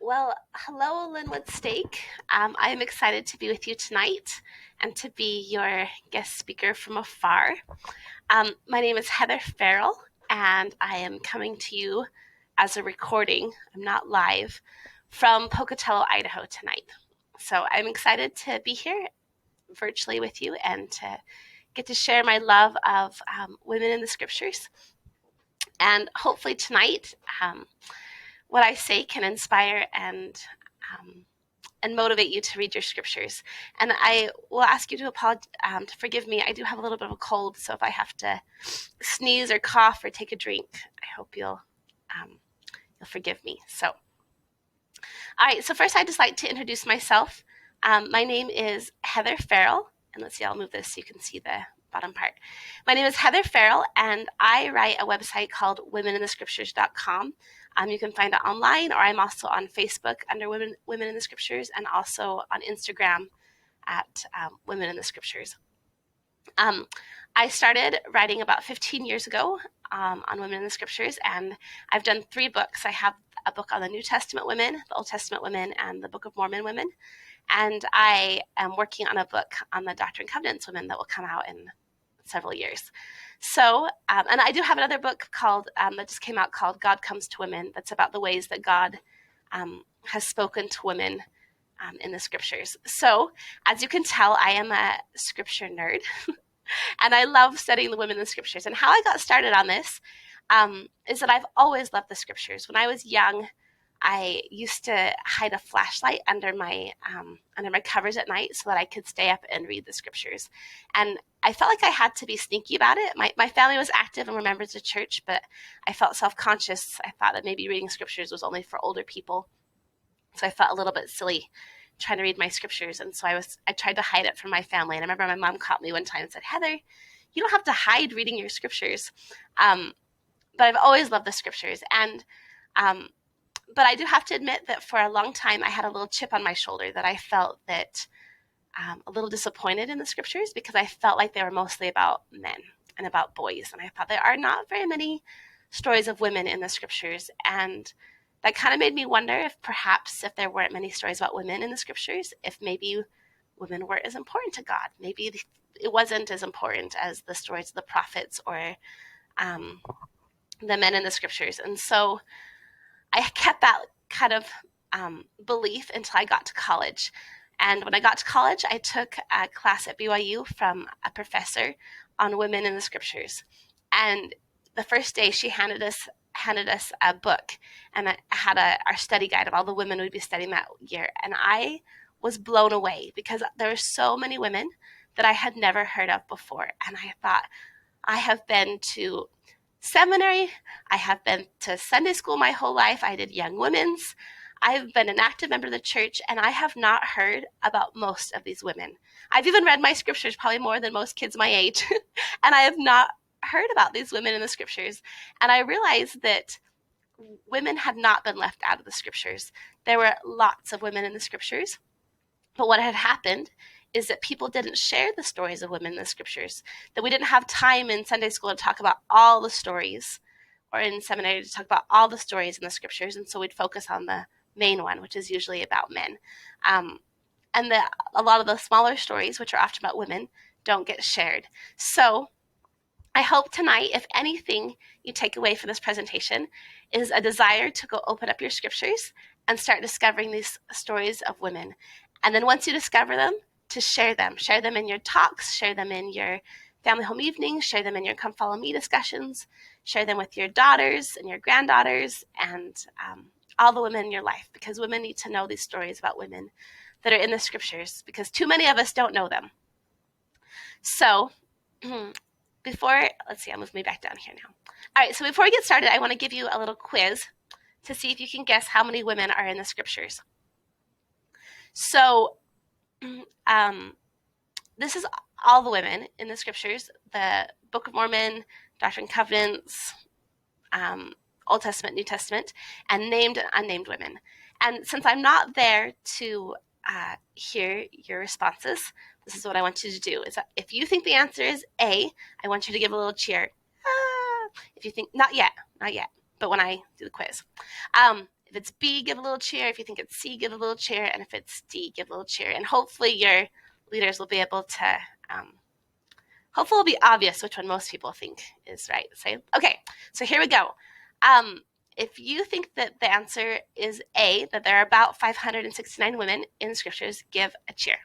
Well, hello, Linwood Steak. I am excited to be with you tonight and to be your guest speaker from afar. My name is Heather Farrell, and I am coming to you as a recording. I'm not live from Pocatello, Idaho tonight. So I'm excited to be here virtually with you and to get to share my love of women in the scriptures. And hopefully tonight, what I say can inspire um, and motivate you to read your scriptures. And I will ask you to forgive me. I do have a little bit of a cold, so if I have to sneeze or cough or take a drink, I hope you'll forgive me. So, all right. So first, I'd just like to introduce myself. My name is Heather Farrell, and let's see. I'll move this so you can see the bottom part. My name is Heather Farrell, and I write a website called womeninthescriptures.com. You can find it online, or I'm also on Facebook under Women in the Scriptures, and also on Instagram at Women in the Scriptures. I started writing about 15 years ago on Women in the Scriptures, and I've done 3 books. I have a book on the New Testament women, the Old Testament women, and the Book of Mormon women. And I am working on a book on the Doctrine and Covenants women that will come out in several years. So, and I do have another book that just came out called God Comes to Women. That's about the ways that God has spoken to women in the scriptures. So, as you can tell, I am a scripture nerd, and I love studying the women in the scriptures. And how I got started on this is that I've always loved the scriptures. When I was young, I used to hide a flashlight under my covers at night so that I could stay up and read the scriptures. And I felt like I had to be sneaky about it. My family was active and were members of church, but I felt self-conscious. I thought that maybe reading scriptures was only for older people. So I felt a little bit silly trying to read my scriptures. And so I tried to hide it from my family. And I remember my mom caught me one time and said, "Heather, you don't have to hide reading your scriptures." But I've always loved the scriptures. And but I do have to admit that for a long time, I had a little chip on my shoulder that I felt that a little disappointed in the scriptures because I felt like they were mostly about men and about boys. And I thought there are not very many stories of women in the scriptures. And that kind of made me wonder if there weren't many stories about women in the scriptures, if maybe women weren't as important to God. Maybe it wasn't as important as the stories of the prophets or the men in the scriptures. And so I kept that kind of belief until I got to college. And when I got to college, I took a class at BYU from a professor on women in the scriptures. And the first day she handed us a book, and it had our study guide of all the women we'd be studying that year. And I was blown away because there were so many women that I had never heard of before. And I thought, I have been to seminary, I have been to Sunday school my whole life, I did young women's, I've been an active member of the church, and I have not heard about most of these women. I've even read my scriptures probably more than most kids my age, and I have not heard about these women in the scriptures. And I realized that women had not been left out of the scriptures. There were lots of women in the scriptures, but what had happened is that people didn't share the stories of women in the scriptures, that we didn't have time in Sunday school to talk about all the stories, or in seminary to talk about all the stories in the scriptures, and so we'd focus on the main one, which is usually about men. And a lot of the smaller stories, which are often about women, don't get shared. So I hope tonight, if anything you take away from this presentation, is a desire to go open up your scriptures and start discovering these stories of women. And then once you discover them, to share them. Share them in your talks, share them in your family home evenings, share them in your come follow me discussions, share them with your daughters and your granddaughters and all the women in your life, because women need to know these stories about women that are in the scriptures, because too many of us don't know them. So let's see, I'll move me back down here now. All right, so before we get started, I want to give you a little quiz to see if you can guess how many women are in the scriptures. So this is all the women in the scriptures, the Book of Mormon, Doctrine and Covenants, Old Testament, New Testament, and named and unnamed women. And since I'm not there to hear your responses, this is what I want you to do. Is that if you think the answer is A, I want you to give a little cheer. If you think, not yet, but when I do the quiz. If it's B, give a little cheer. If you think it's C, give a little cheer. And if it's D, give a little cheer. And hopefully your leaders will be able to, hopefully it'll be obvious which one most people think is right. Okay, so here we go. If you think that the answer is A, that there are about 569 women in the scriptures, give a cheer.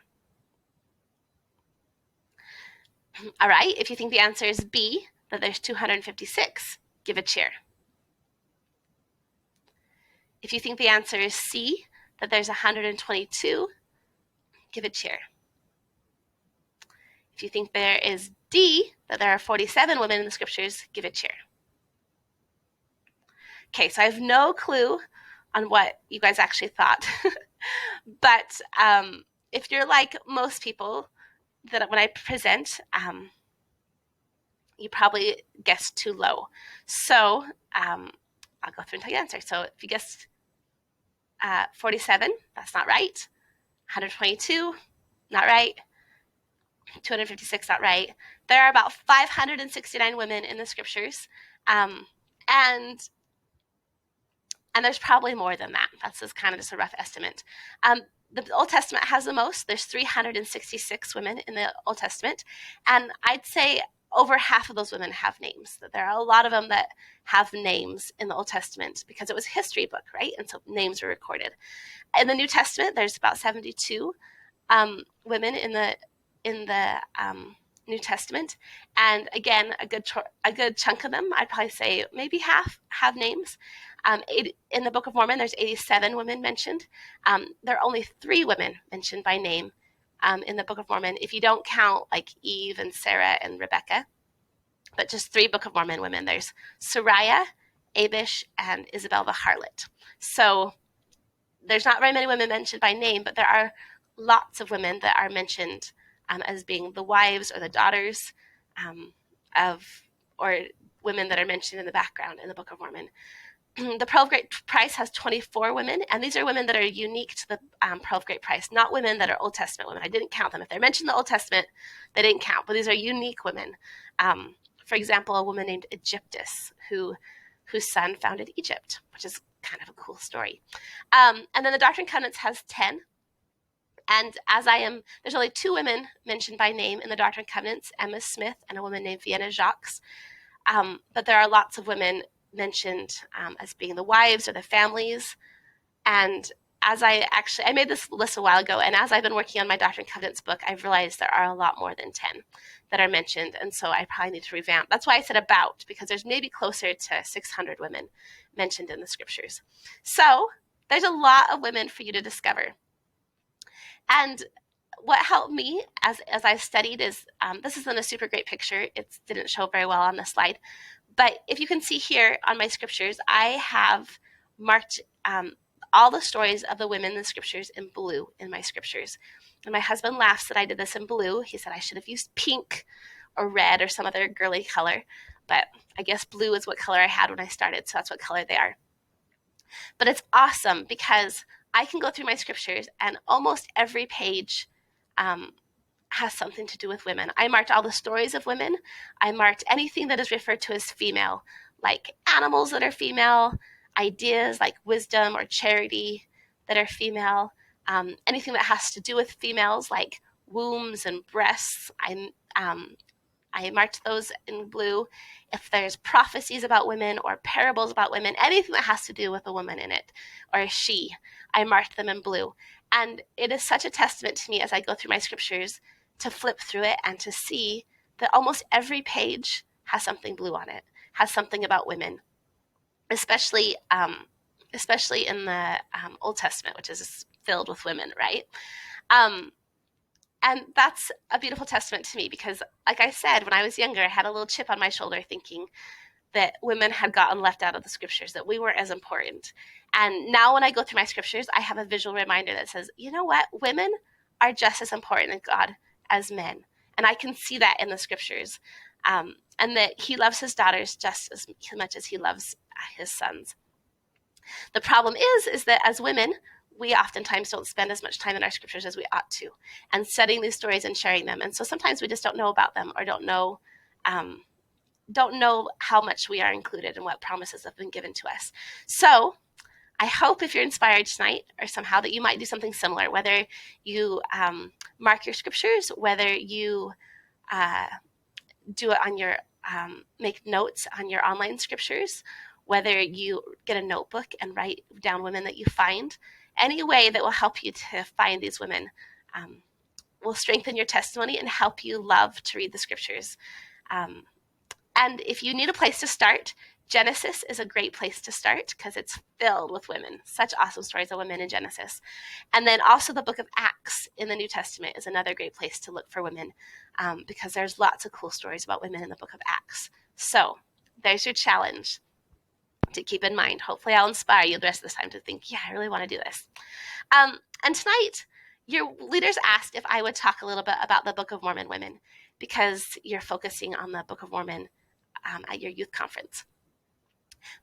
All right, if you think the answer is B, that there's 256, give a cheer. If you think the answer is C, that there's 122, give a cheer. If you think there is D, that there are 47 women in the scriptures, give a cheer. Okay, so I have no clue on what you guys actually thought. But if you're like most people, that when I present, you probably guessed too low. So I'll go through and tell you the answer. So if you guessed 47, that's not right. 122, not right. 256, not right. There are about 569 women in the scriptures, and there's probably more than that. That's just kind of just a rough estimate. The Old Testament has the most. There's 366 women in the Old Testament, and I'd say over half of those women have names. There are a lot of them that have names in the Old Testament because it was a history book, right? And so names were recorded. In the New Testament, there's about 72 women in the New Testament, and again, a good chunk of them, I'd probably say maybe half, have names. In the Book of Mormon, there's 87 women mentioned. There are only 3 women mentioned by name in the Book of Mormon, if you don't count like Eve and Sarah and Rebecca, but just 3 Book of Mormon women. There's Sariah, Abish, and Isabel the harlot. So there's not very many women mentioned by name, but there are lots of women that are mentioned as being the wives or the daughters or women that are mentioned in the background in the Book of Mormon. The Pearl of Great Price has 24 women, and these are women that are unique to the Pearl of Great Price, not women that are Old Testament women. I didn't count them. If they're mentioned in the Old Testament, they didn't count, but these are unique women. For example, a woman named Egyptus, whose son founded Egypt, which is kind of a cool story. And then the Doctrine and Covenants has 10. And there's only 2 women mentioned by name in the Doctrine and Covenants, Emma Smith and a woman named Vienna Jacques. But there are lots of women mentioned as being the wives or the families. And I made this list a while ago, and as I've been working on my Doctrine and Covenants book, I've realized there are a lot more than 10 that are mentioned, and so I probably need to revamp. That's why I said about, because there's maybe closer to 600 women mentioned in the scriptures. So there's a lot of women for you to discover. And what helped me as I studied is, this isn't a super great picture. It didn't show very well on the slide. But if you can see here on my scriptures, I have marked all the stories of the women in the scriptures in blue in my scriptures. And my husband laughs that I did this in blue. He said I should have used pink or red or some other girly color. But I guess blue is what color I had when I started, so that's what color they are. But it's awesome because I can go through my scriptures and almost every page has something to do with women. I marked all the stories of women. I marked anything that is referred to as female, like animals that are female, ideas like wisdom or charity that are female, anything that has to do with females like wombs and breasts. I marked those in blue. If there's prophecies about women or parables about women, anything that has to do with a woman in it or a she, I marked them in blue. And it is such a testament to me as I go through my scriptures to flip through it and to see that almost every page has something blue on it, has something about women, especially in the Old Testament, which is filled with women, right? And that's a beautiful testament to me because, like I said, when I was younger, I had a little chip on my shoulder thinking that women had gotten left out of the scriptures, that we weren't as important. And now when I go through my scriptures, I have a visual reminder that says, you know what? Women are just as important in God as men. And I can see that in the scriptures. And that he loves his daughters just as much as he loves his sons. The problem is that as women, we oftentimes don't spend as much time in our scriptures as we ought to, and studying these stories and sharing them. And so sometimes we just don't know about them or don't know how much we are included and what promises have been given to us. So I hope if you're inspired tonight or somehow that you might do something similar, whether you mark your scriptures, whether you do it on your, make notes on your online scriptures, whether you get a notebook and write down women that you find, any way that will help you to find these women will strengthen your testimony and help you love to read the scriptures. And if you need a place to start, Genesis is a great place to start because it's filled with women. Such awesome stories of women in Genesis. And then also the book of Acts in the New Testament is another great place to look for women because there's lots of cool stories about women in the book of Acts. So there's your challenge to keep in mind. Hopefully I'll inspire you the rest of the time to think, yeah, I really want to do this. And tonight, your leaders asked if I would talk a little bit about the Book of Mormon women because you're focusing on the Book of Mormon at your youth conference.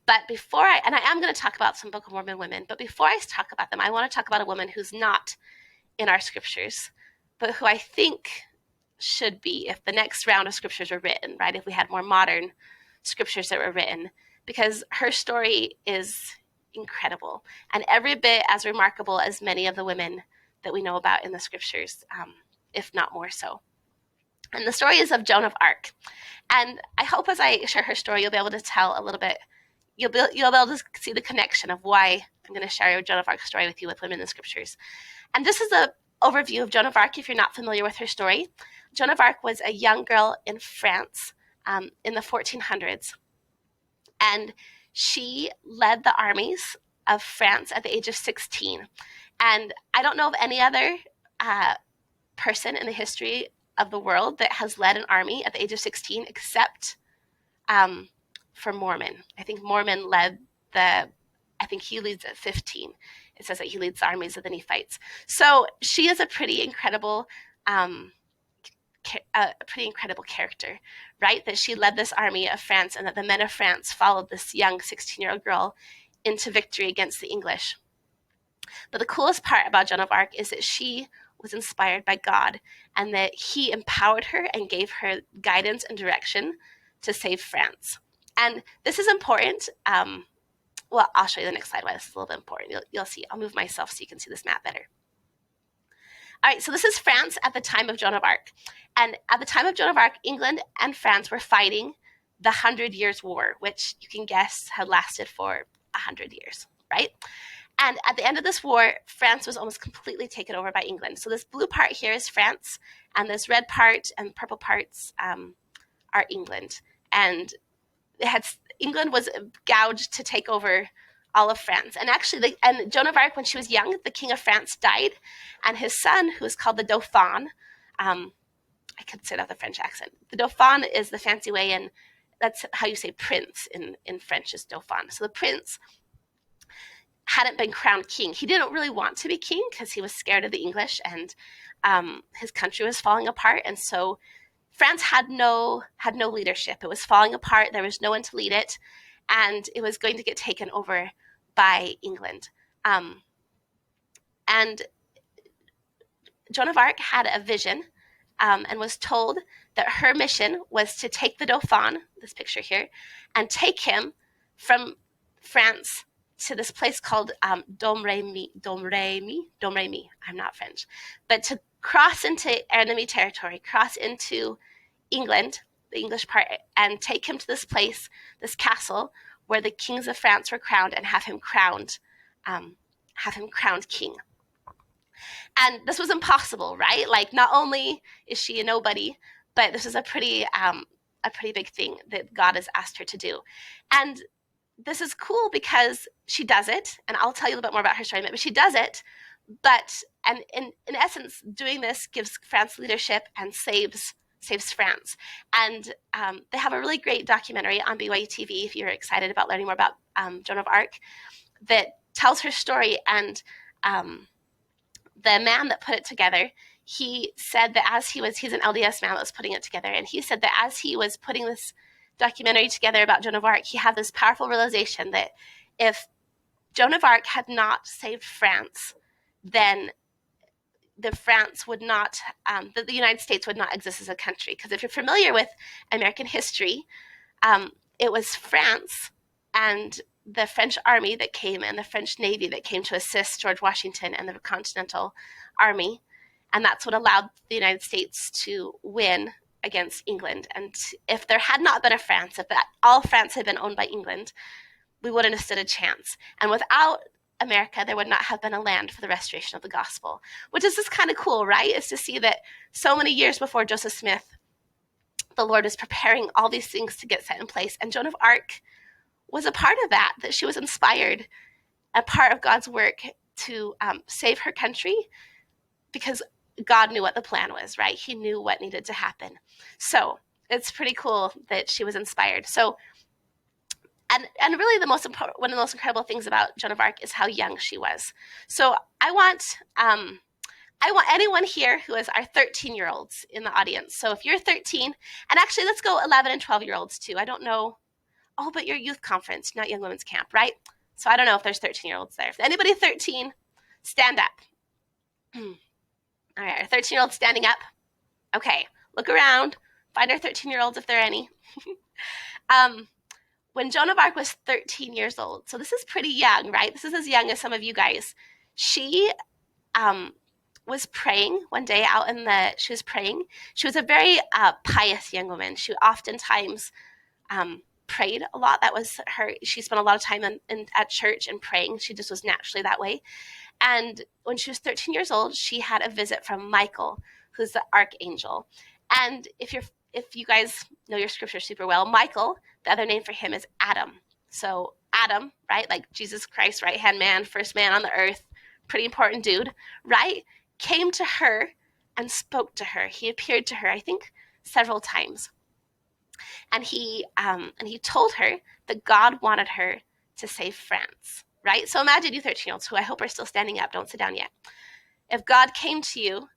But before and I am going to talk about some Book of Mormon women, but before I talk about them, I want to talk about a woman who's not in our scriptures, but who I think should be if the next round of scriptures were written, right? If we had more modern scriptures that were written, because her story is incredible and every bit as remarkable as many of the women that we know about in the scriptures, if not more so. And the story is of Joan of Arc. And I hope as I share her story, you'll be able to tell a little bit, you'll be able to see the connection of why I'm going to share Joan of Arc's story with you with women in the scriptures. And this is an overview of Joan of Arc if you're not familiar with her story. Joan of Arc was a young girl in France in the 1400s. And she led the armies of France at the age of 16. And I don't know of any other person in the history of the world that has led an army at the age of 16 except for Mormon. I think Mormon led I think he leads at 15. It says that he leads the armies and then he fights. So she is a pretty incredible character, right? That she led this army of France and that the men of France followed this young 16-year-old girl into victory against the English. But the coolest part about Joan of Arc is that she was inspired by God and that he empowered her and gave her guidance and direction to save France. And this is important. Well, I'll show you the next slide why this is a little bit important. You'll see. I'll move myself so you can see this map better. All right, so this is France at the time of Joan of Arc. And at the time of Joan of Arc, England and France were fighting the 100 Years' War, which you can guess had lasted for 100 years, right? And at the end of this war, France was almost completely taken over by England. So this blue part here is France, and this red part and purple parts are England. And England was gouged to take over all of France. And actually, Joan of Arc, when she was young, the King of France died, and his son, who is called the Dauphin, I could say that with a French accent. The Dauphin is the fancy way, and that's how you say prince in French is Dauphin. So the prince hadn't been crowned king. He didn't really want to be king because he was scared of the English and his country was falling apart. And so France had no leadership. It was falling apart. There was no one to lead it. And it was going to get taken over by England. And Joan of Arc had a vision and was told that her mission was to take the Dauphin, this picture here, and take him from France to this place called Domremy. I'm not French, but to cross into enemy territory, cross into England, the English part, and take him to this place, this castle, where the kings of France were crowned, and have him crowned king. And this was impossible, right? Like, not only is she a nobody, but this is a pretty big thing that God has asked her to do. And this is cool because she does it, and I'll tell you a little bit more about her story, but she does it, and in essence, doing this gives France leadership and saves France. And they have a really great documentary on BYU TV if you're excited about learning more about Joan of Arc that tells her story. And the man that put it together, he said that he's an LDS man that was putting it together, and he said that as he was putting this documentary together about Joan of Arc, he had this powerful realization that if Joan of Arc had not saved France, then the United States would not exist as a country. Because if you're familiar with American history, it was France and the French army that came and the French Navy that came to assist George Washington and the Continental Army. And that's what allowed the United States to win against England. And if there had not been a France, if all France had been owned by England, we wouldn't have stood a chance. And without America, there would not have been a land for the restoration of the gospel, which is just kind of cool, right? Is to see that so many years before Joseph Smith, the Lord was preparing all these things to get set in place. And Joan of Arc was a part of that she was inspired, a part of God's work to save her country, because God knew what the plan was, right? He knew what needed to happen. So it's pretty cool that she was inspired. So, and really one of the most incredible things about Joan of Arc is how young she was. So I want anyone here who is our 13-year-olds in the audience. So if you're 13, and actually let's go 11 and 12-year-olds too. I don't know. Oh, but you're youth conference, not young women's camp, right? So I don't know if there's 13-year-olds there. If anybody 13, stand up. All right, our 13-year-olds standing up. Okay, look around. Find our 13-year-olds if there are any. When Joan of Arc was 13 years old, so this is pretty young, right? This is as young as some of you guys. She was praying one day she was praying. She was a very pious young woman. She oftentimes prayed a lot. That was she spent a lot of time at church and praying. She just was naturally that way. And when she was 13 years old, she had a visit from Michael, who's the archangel. And if you guys know your scripture super well, Michael, the other name for him is Adam. So Adam, right? Like Jesus Christ, right-hand man, first man on the earth, pretty important dude, right? Came to her and spoke to her. He appeared to her, I think, several times. And he told her that God wanted her to save France, right? So imagine you 13-year-olds who I hope are still standing up. Don't sit down yet. If God came to you,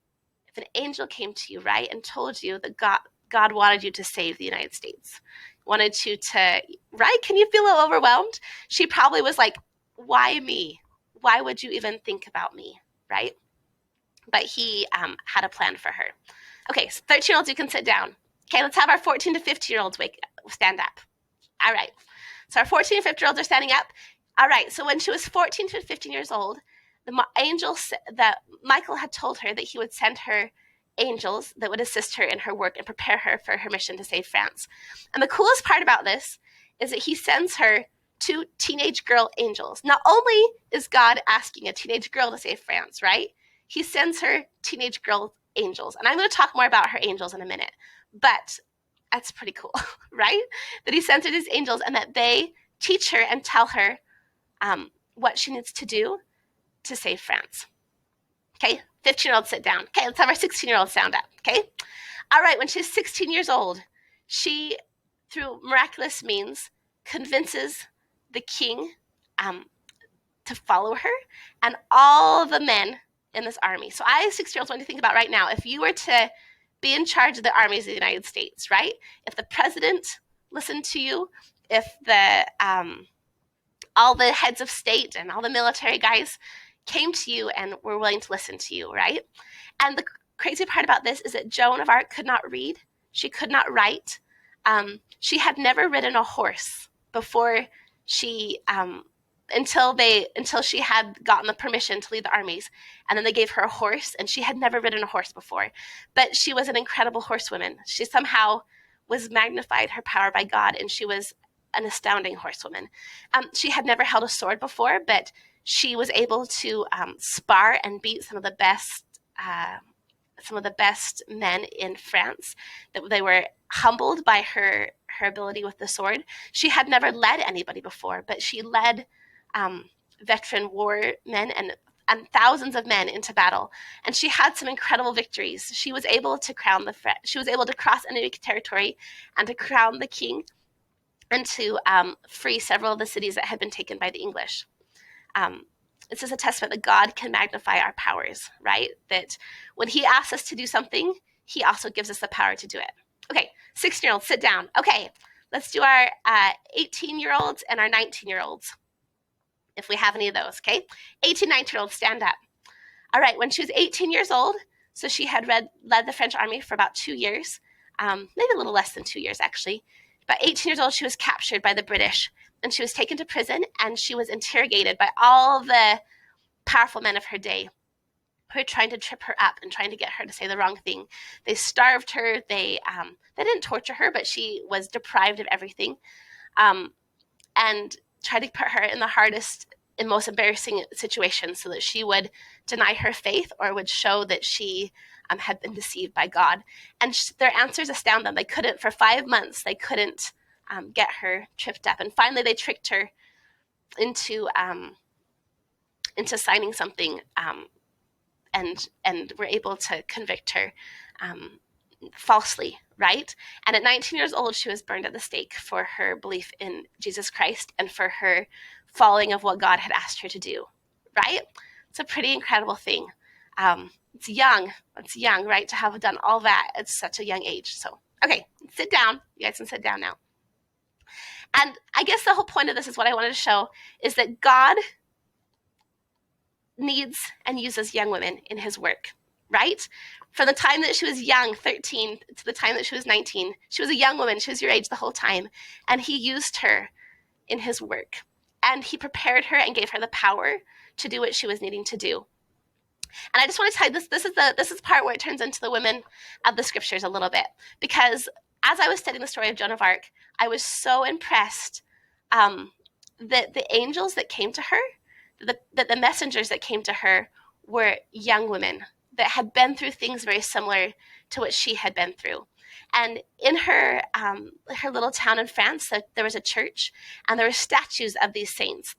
if an angel came to you, right, and told you that God wanted you to save the United States, wanted you to, right? Can you feel a little overwhelmed? She probably was like, why me? Why would you even think about me, right? But he had a plan for her. Okay, so 13-year-olds, you can sit down. Okay, let's have our 14 to 15-year-olds stand up. All right. So our 14 and 15-year-olds are standing up. All right. So when she was 14 to 15 years old, Michael had told her that he would send her angels that would assist her in her work and prepare her for her mission to save France. And the coolest part about this is that he sends her 2 teenage girl angels. Not only is God asking a teenage girl to save France, right? He sends her teenage girl angels. And I'm going to talk more about her angels in a minute. But that's pretty cool, right? That he sends her these angels and that they teach her and tell her what she needs to do to save France. Okay, 15-year-olds sit down. Okay, let's have our 16-year-olds stand up. Okay, all right, when she's 16 years old, she, through miraculous means, convinces the king to follow her and all the men in this army. So I, 16-year-olds, want to think about right now, if you were to be in charge of the armies of the United States, right? If the president listened to you, if all the heads of state and all the military guys came to you and were willing to listen to you, right? And the crazy part about this is that Joan of Arc could not read. She could not write. She had never ridden a horse before she until she had gotten the permission to lead the armies, and then they gave her a horse, and she had never ridden a horse before. But she was an incredible horsewoman. She somehow was magnified her power by God, and she was an astounding horsewoman. She had never held a sword before, but she was able to spar and beat some of the best men in France. That they were humbled by her ability with the sword. She had never led anybody before, but she led veteran war men and thousands of men into battle, and she had some incredible victories. She was able to she was able to cross enemy territory and to crown the king, and to free several of the cities that had been taken by the English. This is a testament that God can magnify our powers, right? That when he asks us to do something, he also gives us the power to do it. Okay, 16-year-olds, sit down. Okay, let's do our 18-year-olds and our 19-year-olds, if we have any of those, okay? 18, 19-year-olds, stand up. All right, when she was 18 years old, so she had led the French army for about 2 years, maybe a little less than 2 years, actually. About 18 years old, she was captured by the British, and she was taken to prison, and she was interrogated by all the powerful men of her day who were trying to trip her up and trying to get her to say the wrong thing. They starved her. They didn't torture her, but she was deprived of everything, and tried to put her in the hardest and most embarrassing situations so that she would deny her faith or would show that she had been deceived by God. And their answers astound them. They couldn't, for 5 months, they couldn't get her tripped up. And finally, they tricked her into signing something, and were able to convict her falsely, right? And at 19 years old, she was burned at the stake for her belief in Jesus Christ and for her following of what God had asked her to do, right? It's a pretty incredible thing. It's young, right, to have done all that at such a young age. So, okay, sit down. You guys can sit down now. And I guess the whole point of this is what I wanted to show is that God needs and uses young women in his work, right? From the time that she was young, 13, to the time that she was 19, she was a young woman. She was your age the whole time. And he used her in his work. And he prepared her and gave her the power to do what she was needing to do. And I just want to tell you, this is part where it turns into the women of the scriptures a little bit. Because as I was studying the story of Joan of Arc, I was so impressed that the angels that came to her, that the messengers that came to her were young women that had been through things very similar to what she had been through. And in her little town in France, there was a church, and there were statues of these saints,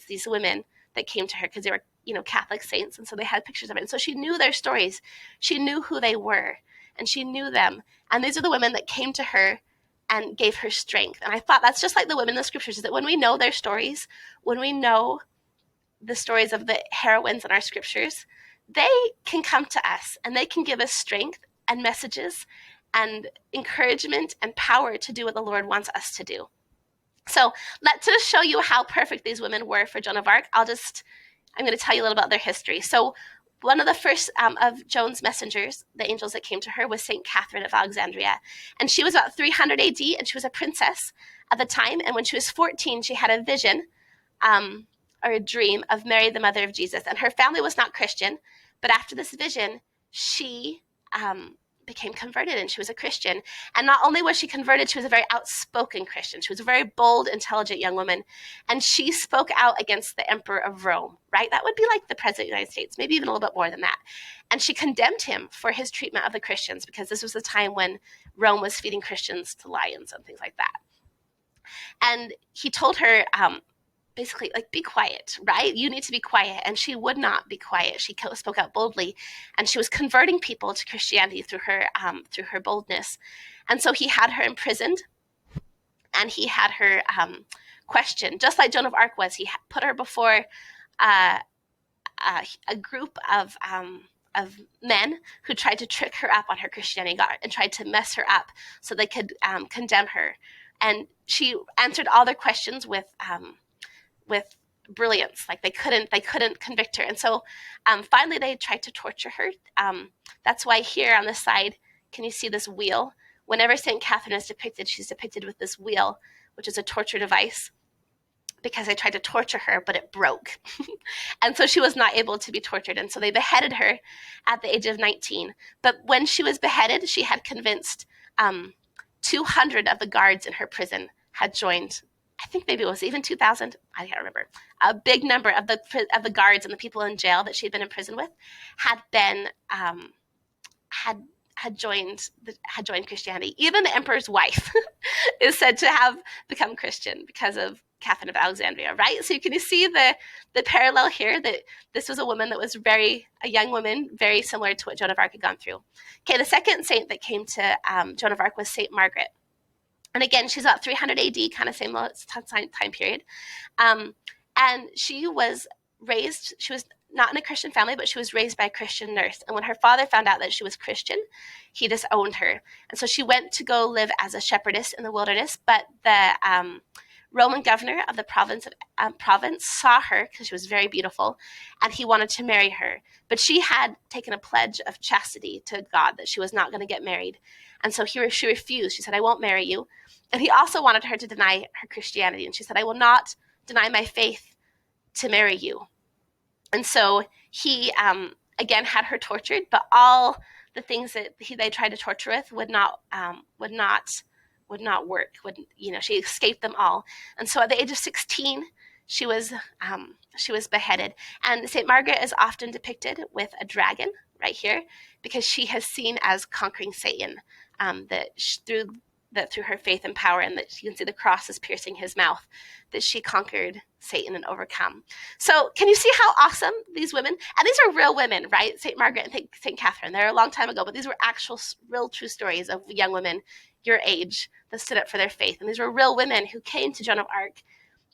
these women that came to her because they were, Catholic saints, and so they had pictures of it. And so she knew their stories. She knew who they were, and she knew them. And these are the women that came to her and gave her strength. And I thought that's just like the women in the scriptures, is that when we know their stories, when we know the stories of the heroines in our scriptures, they can come to us and they can give us strength and messages and encouragement and power to do what the Lord wants us to do. So to show you how perfect these women were for Joan of Arc, I'm going to tell you a little about their history. So one of the first of Joan's messengers, the angels that came to her, was St. Catherine of Alexandria. And she was about 300 AD, and she was a princess at the time. And when she was 14, she had a vision or a dream of Mary, the mother of Jesus. And her family was not Christian, but after this vision, she became converted, and she was a Christian. And not only was she converted, she was a very outspoken Christian. She was a very bold, intelligent young woman. And she spoke out against the emperor of Rome, right? That would be like the president of the United States, maybe even a little bit more than that. And she condemned him for his treatment of the Christians, because this was the time when Rome was feeding Christians to lions and things like that. And he told her, basically, like, be quiet, right? You need to be quiet. And she would not be quiet. She spoke out boldly, and she was converting people to Christianity through her boldness. And so he had her imprisoned, and he had her questioned, just like Joan of Arc was. He put her before a group of men who tried to trick her up on her Christianity and tried to mess her up so they could condemn her. And she answered all their questions with brilliance. Like, they couldn't convict her. And so finally they tried to torture her. That's why here on the side, can you see this wheel? Whenever St. Catherine is depicted, she's depicted with this wheel, which is a torture device, because they tried to torture her, but it broke. And so she was not able to be tortured. And so they beheaded her at the age of 19. But when she was beheaded, she had convinced 200 of the guards in her prison had joined. I think maybe it was even 2,000. I can't remember. A big number of the guards and the people in jail that she had been in prison with had joined Christianity. Even the emperor's wife is said to have become Christian because of Catherine of Alexandria, right? So you see the parallel here, that this was a woman that was a young woman, very similar to what Joan of Arc had gone through. Okay, the second saint that came to Joan of Arc was Saint Margaret. And again, she's about 300 AD, kind of same time period. And she was not in a Christian family, but she was raised by a Christian nurse. And when her father found out that she was Christian, he disowned her. And so she went to go live as a shepherdess in the wilderness. But the Roman governor of the province saw her because she was very beautiful, and he wanted to marry her. But she had taken a pledge of chastity to God that she was not going to get married. And so she refused. She said, I won't marry you. And he also wanted her to deny her Christianity. And she said, I will not deny my faith to marry you. And so he, again, had her tortured, but all the things that they tried to torture with would not work. She escaped them all. And so at the age of 16, she was beheaded. And Saint Margaret is often depicted with a dragon right here because she has seen as conquering Satan. Through her faith and power, and that you can see the cross is piercing his mouth, that she conquered Satan and overcome. So can you see how awesome these women, and these are real women, right? St. Margaret and St. Catherine, they're a long time ago, but these were actual, real, true stories of young women your age that stood up for their faith. And these were real women who came to Joan of Arc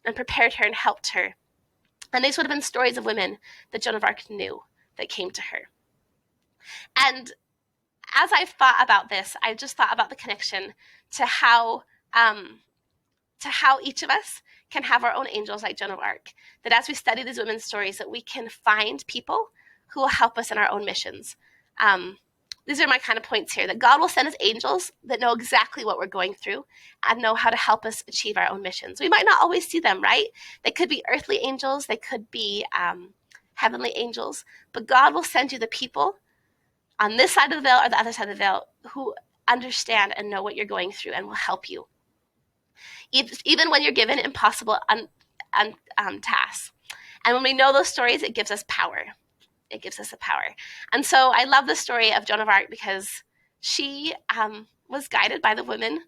and prepared her and helped her. And these would have been stories of women that Joan of Arc knew that came to her. And as I've thought about this, I've just thought about the connection to how each of us can have our own angels like Joan of Arc. That as we study these women's stories, that we can find people who will help us in our own missions. These are my kind of points here, that God will send us angels that know exactly what we're going through and know how to help us achieve our own missions. We might not always see them, right? They could be earthly angels. They could be heavenly angels. But God will send you the people on this side of the veil or the other side of the veil who understand and know what you're going through and will help you. Even when you're given impossible tasks. And when we know those stories, it gives us power. It gives us a power. And so I love the story of Joan of Arc because she was guided by the women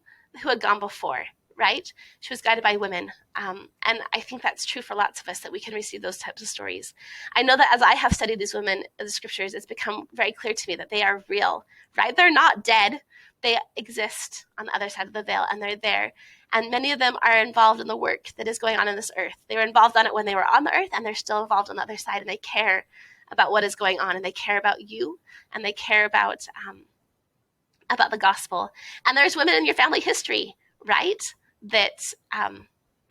who had gone before, right? She was guided by women. And I think that's true for lots of us, that we can receive those types of stories. I know that as I have studied these women in the scriptures, it's become very clear to me that they are real, right? They're not dead. They exist on the other side of the veil, and they're there. And many of them are involved in the work that is going on in this earth. They were involved on it when they were on the earth, and they're still involved on the other side, and they care about what is going on, and they care about you, and they care about the gospel. And there's women in your family history, right, that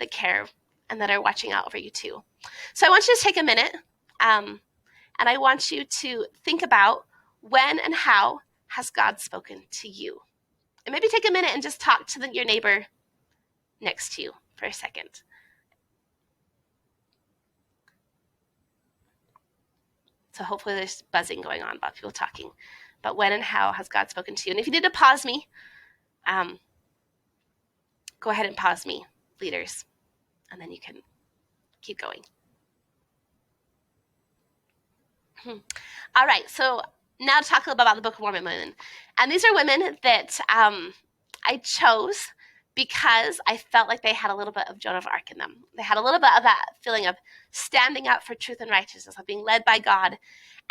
care and that are watching out over you too. So I want you to take a minute, and I want you to think about when and how has God spoken to you. And maybe take a minute and just talk to your neighbor next to you for a second. So hopefully there's buzzing going on about people talking. But when and how has God spoken to you? And if you need to pause me, go ahead and pause me, leaders, and then you can keep going. All right, so now to talk a little bit about the Book of Mormon women. And these are women that I chose because I felt like they had a little bit of Joan of Arc in them. They had a little bit of that feeling of standing up for truth and righteousness, of being led by God.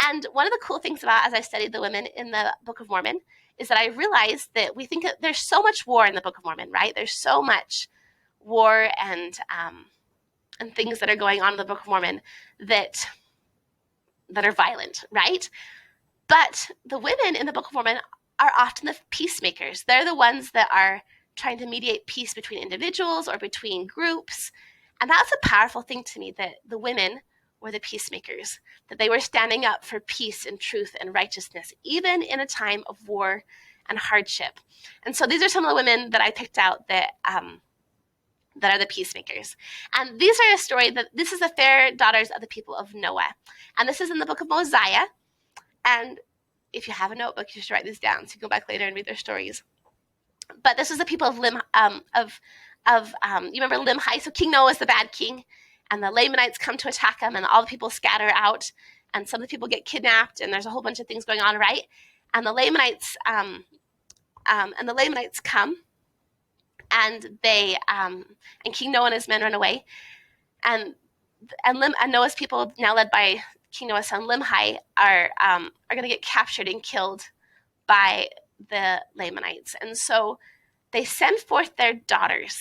And one of the cool things about, as I studied the women in the Book of Mormon, is that I realized that we think that there's so much war in the Book of Mormon, right? There's so much war and things that are going on in the Book of Mormon that are violent, right? But the women in the Book of Mormon are often the peacemakers. They're the ones that are trying to mediate peace between individuals or between groups. And that's a powerful thing to me, that the women were the peacemakers, that they were standing up for peace and truth and righteousness, even in a time of war and hardship. And so these are some of the women that I picked out that are the peacemakers. And these are a story that this is the fair daughters of the people of Noah. And this is in the book of Mosiah. And if you have a notebook, you should write these down so you can go back later and read their stories. But this is the people of you remember Limhi? So King Noah is the bad king, and the Lamanites come to attack him, and all the people scatter out, and some of the people get kidnapped, and there's a whole bunch of things going on, right? And the Lamanites come, and they and King Noah and his men run away, and Noah's people, now led by King Noah's son Limhi, are going to get captured and killed by the Lamanites. And so they send forth their daughters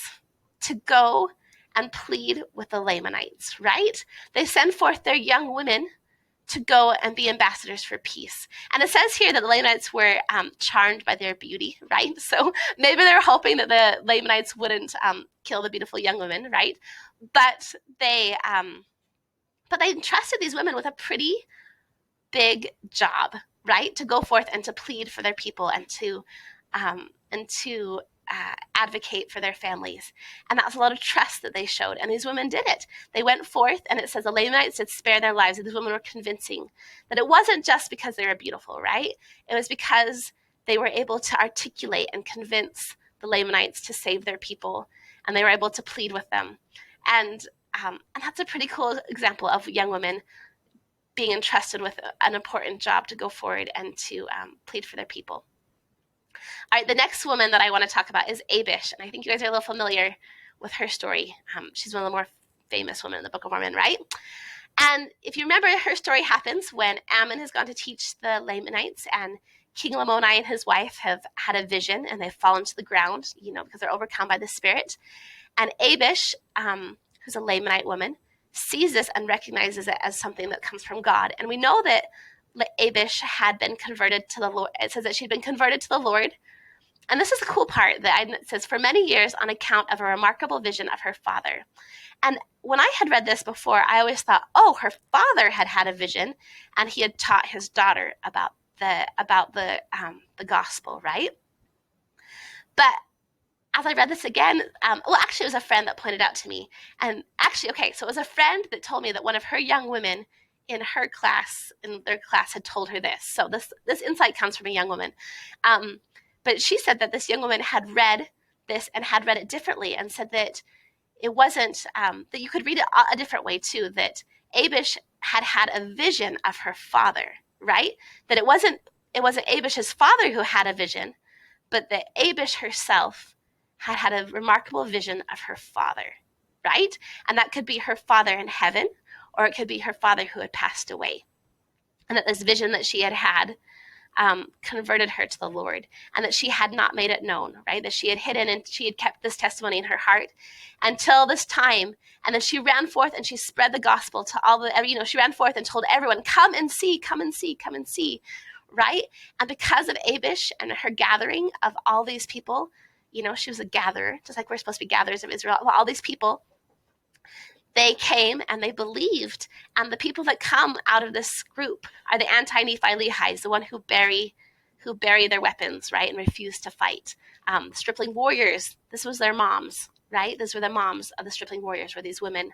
to go and plead with the Lamanites, right? They send forth their young women to go and be ambassadors for peace. And it says here that the Lamanites were charmed by their beauty, right? So maybe they were hoping that the Lamanites wouldn't kill the beautiful young women, right? But they entrusted these women with a pretty big job, right? To go forth and to plead for their people and to advocate for their families. And that was a lot of trust that they showed. And these women did it. They went forth, and it says the Lamanites did spare their lives. And these women were convincing that it wasn't just because they were beautiful, right? It was because they were able to articulate and convince the Lamanites to save their people, and they were able to plead with them. And that's a pretty cool example of young women being entrusted with an important job to go forward and to plead for their people. All right, the next woman that I want to talk about is Abish, and I think you guys are a little familiar with her story. She's one of the more famous women in the Book of Mormon, right? And if you remember, her story happens when Ammon has gone to teach the Lamanites, and King Lamoni and his wife have had a vision, and they've fallen to the ground, because they're overcome by the Spirit. And Abish, who's a Lamanite woman, sees this and recognizes it as something that comes from God. And we know that Abish had been converted to the Lord. It says that she'd been converted to the Lord. And this is the cool part that it says, for many years on account of a remarkable vision of her father. And when I had read this before, I always thought, oh, her father had a vision, and he had taught his daughter about the gospel, right? But as I read this again, actually, it was a friend that pointed out to me. And actually, okay, so it was a friend that told me that one of her young women in their class, had told her this. So this insight comes from a young woman. But she said that this young woman had read this and had read it differently, and said that it wasn't, that you could read it a different way too, that Abish had a vision of her father, right? That it wasn't Abish's father who had a vision, but that Abish herself had a remarkable vision of her father, right? And that could be her father in heaven, or it could be her father who had passed away. And that this vision that she had converted her to the Lord, and that she had not made it known, right? That she had hidden and she had kept this testimony in her heart until this time. And then she ran forth and she spread the gospel to she ran forth and told everyone, come and see, come and see, come and see, right? And because of Abish and her gathering of all these people, she was a gatherer, just like we're supposed to be gatherers of Israel, all these people, they came and they believed. And the people that come out of this group are the anti-Nephi Lehis, the one who bury their weapons, right, and refuse to fight. The stripling warriors, this was their moms, right? These were the moms of the stripling warriors, were these women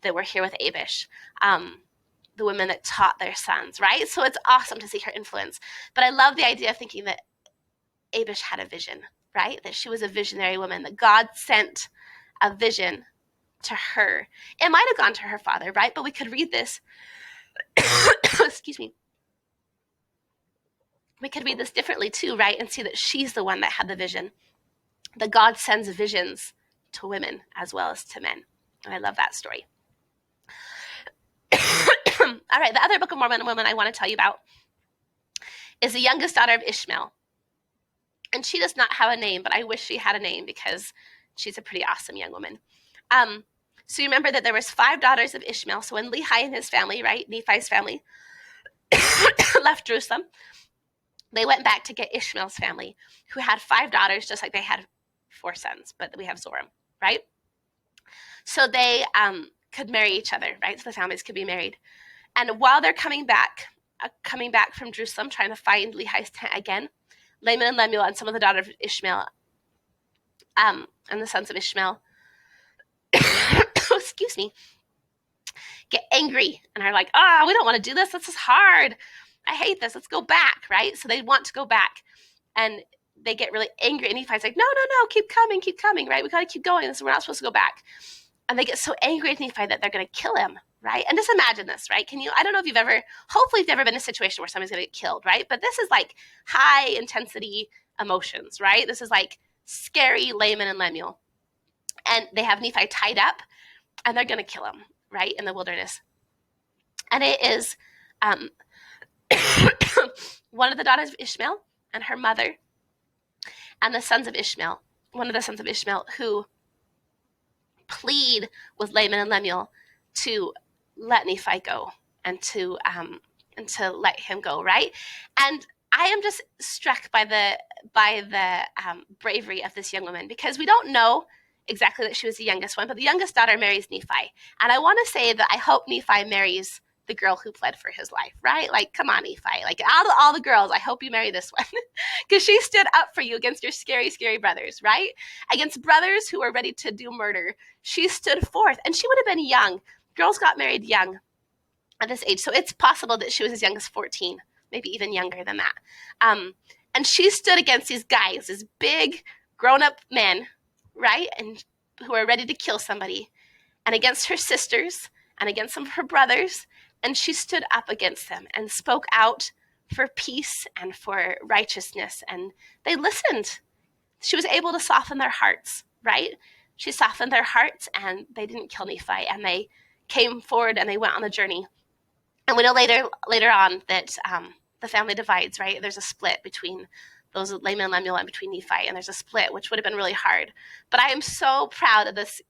that were here with Abish, the women that taught their sons, right? So it's awesome to see her influence. But I love the idea of thinking that Abish had a vision, right? That she was a visionary woman, that God sent a vision to her. It might have gone to her father, right? But we could read this, excuse me. We could read this differently too, right? And see that she's the one that had the vision. That God sends visions to women as well as to men. And I love that story. All right, the other Book of Mormon woman I want to tell you about is the youngest daughter of Ishmael. And she does not have a name, but I wish she had a name because she's a pretty awesome young woman. So you remember that there was 5 daughters of Ishmael. So when Lehi and his family, right, Nephi's family, left Jerusalem, they went back to get Ishmael's family, who had 5 daughters, just like they had 4 sons, but we have Zoram, right? So they could marry each other, right? So the families could be married. And while they're coming back from Jerusalem, trying to find Lehi's tent again, Laman and Lemuel and some of the daughters of Ishmael, and the sons of Ishmael, excuse me, get angry and are like, we don't want to do this. This is hard. I hate this. Let's go back, right? So they want to go back, and they get really angry. And Nephi's like, no, keep coming, right? We got to keep going. We're not supposed to go back. And they get so angry at Nephi that they're going to kill him, right? And just imagine this, right? I don't know if hopefully you've never been in a situation where somebody's going to get killed, right? But this is like high intensity emotions, right? This is like scary Laman and Lemuel. And they have Nephi tied up, and they're going to kill him, right, in the wilderness. And it is one of the daughters of Ishmael and her mother and the sons of Ishmael, one of the sons of Ishmael, who plead with Laman and Lemuel to let Nephi go, and to let him go, right? And I am just struck by the bravery of this young woman, because we don't know exactly that she was the youngest one, but the youngest daughter marries Nephi. And I want to say that I hope Nephi marries the girl who pled for his life, right? Like, come on, Nephi. Like, out of all the girls, I hope you marry this one, because she stood up for you against your scary, scary brothers, right? Against brothers who were ready to do murder. She stood forth, and she would have been young. Girls got married young at this age, so it's possible that she was as young as 14, maybe even younger than that. And she stood against these guys, these big, grown-up men, right? And who are ready to kill somebody, and against her sisters, and against some of her brothers, and she stood up against them and spoke out for peace and for righteousness, and they listened. She was able to soften their hearts, right? She softened their hearts, and they didn't kill Nephi, and they came forward and they went on the journey. And we know later on that the family divides, right? There's a split between those Laman and Lemuel and between Nephi, and there's a split, which would have been really hard. But I am so proud of this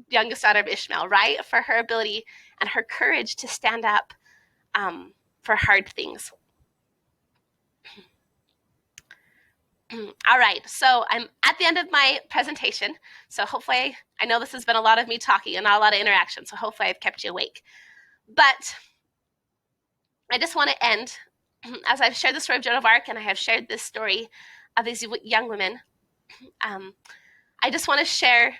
youngest daughter of Ishmael, right? For her ability and her courage to stand up for hard things. All right, so I'm at the end of my presentation. So hopefully, I know this has been a lot of me talking and not a lot of interaction, so hopefully I've kept you awake. But I just want to end, as I've shared the story of Joan of Arc, and I have shared this story of these young women, I just want to share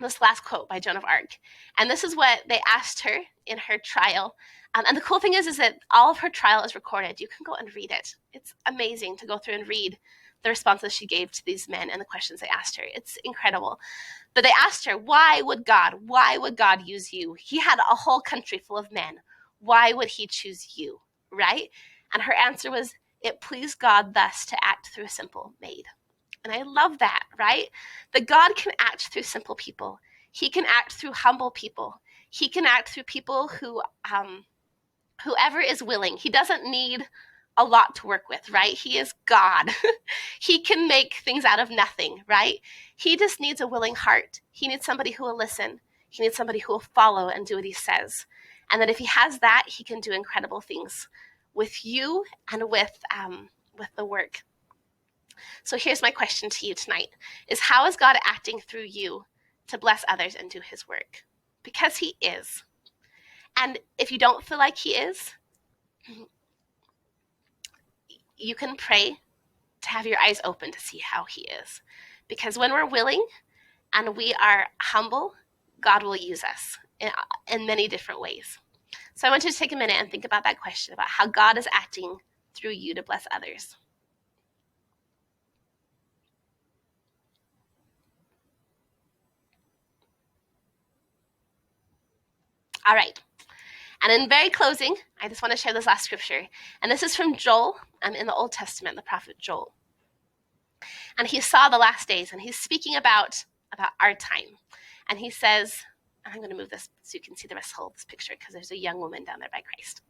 this last quote by Joan of Arc. And this is what they asked her in her trial. And the cool thing is that all of her trial is recorded. You can go and read it. It's amazing to go through and read the responses she gave to these men and the questions they asked her. It's incredible. But they asked her, why would God use you? He had a whole country full of men. Why would he choose you, right? And her answer was, it pleased God thus to act through a simple maid. And I love that, right? That God can act through simple people. He can act through humble people. He can act through people who, whoever is willing. He doesn't need a lot to work with, right? He is God. He can make things out of nothing, right? He just needs a willing heart. He needs somebody who will listen. He needs somebody who will follow and do what he says. And that if he has that, he can do incredible things with you and with the work. So here's my question to you tonight, is how is God acting through you to bless others and do his work? Because he is. And if you don't feel like he is, you can pray to have your eyes open to see how he is. Because when we're willing and we are humble, God will use us in many different ways. So I want you to take a minute and think about that question, about how God is acting through you to bless others. All right. And in very closing, I just want to share this last scripture. And this is from Joel, in the Old Testament, the prophet Joel. And he saw the last days, and he's speaking about our time. And he says, I'm going to move this so you can see the rest of this picture, because there's a young woman down there by Christ.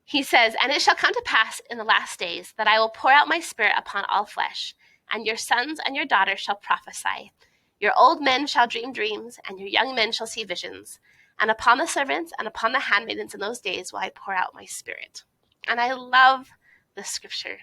He says, and it shall come to pass in the last days that I will pour out my spirit upon all flesh, and your sons and your daughters shall prophesy. Your old men shall dream dreams, and your young men shall see visions. And upon the servants and upon the handmaidens in those days will I pour out my spirit. And I love this scripture,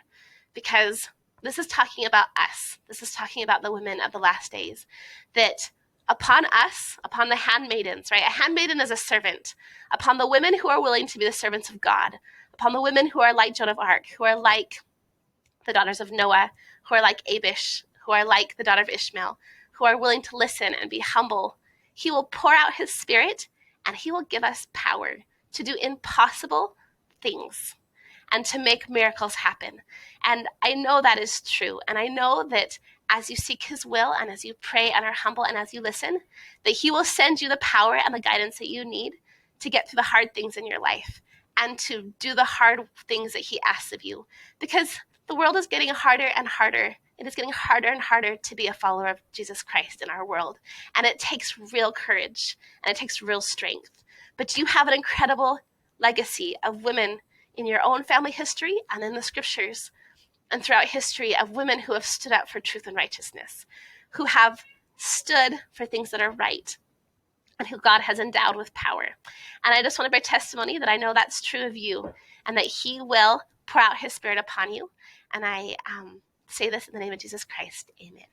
because this is talking about us. This is talking about the women of the last days, that upon us, upon the handmaidens, right? A handmaiden is a servant. Upon the women who are willing to be the servants of God, upon the women who are like Joan of Arc, who are like the daughters of Noah, who are like Abish, who are like the daughter of Ishmael, who are willing to listen and be humble, he will pour out his spirit, and he will give us power to do impossible things and to make miracles happen. And I know that is true. And I know that as you seek his will and as you pray and are humble and as you listen, that he will send you the power and the guidance that you need to get through the hard things in your life and to do the hard things that he asks of you. Because the world is getting harder and harder. It is getting harder and harder to be a follower of Jesus Christ in our world. And it takes real courage and it takes real strength. But you have an incredible legacy of women in your own family history and in the scriptures and throughout history, of women who have stood up for truth and righteousness, who have stood for things that are right, and who God has endowed with power. And I just want to bear testimony that I know that's true of you, and that he will pour out his Spirit upon you. And I say this in the name of Jesus Christ. Amen.